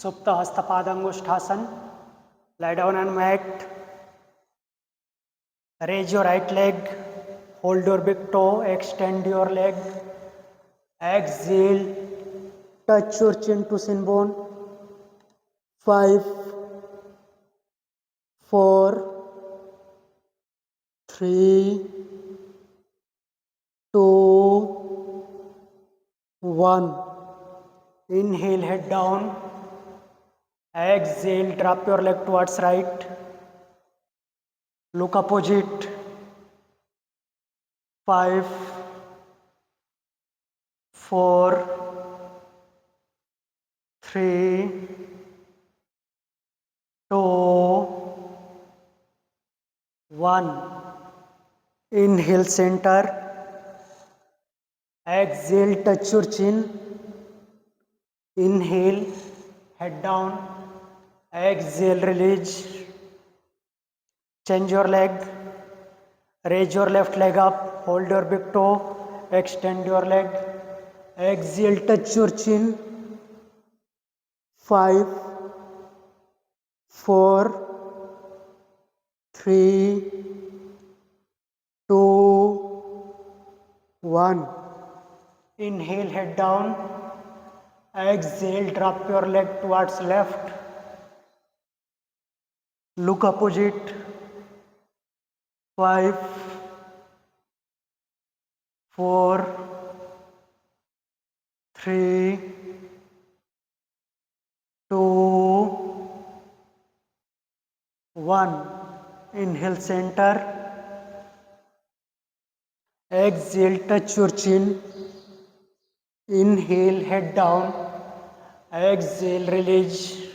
Supta Hastapadangusthasana. Lie down on mat. Raise your right leg. Hold your big toe. Extend your leg. Exhale. Touch your chin to shin bone. 5, 4, 3, 2, 1. Inhale, head down. Exhale, drop your leg towards right. Look opposite. 5, 4, 3, 2, 1. Inhale, center. Exhale, touch your chin. Inhale, head down. Exhale, release. Change your leg. Raise your left leg up. Hold your big toe. Extend your leg. Exhale, touch your chin. 5, 4, 3, 2, 1. Inhale, head down. Exhale, drop your leg towards left. Look opposite. 5, 4, 3, 2, 1. Inhale, center. Exhale, touch your chin. Inhale, head down. Exhale, release.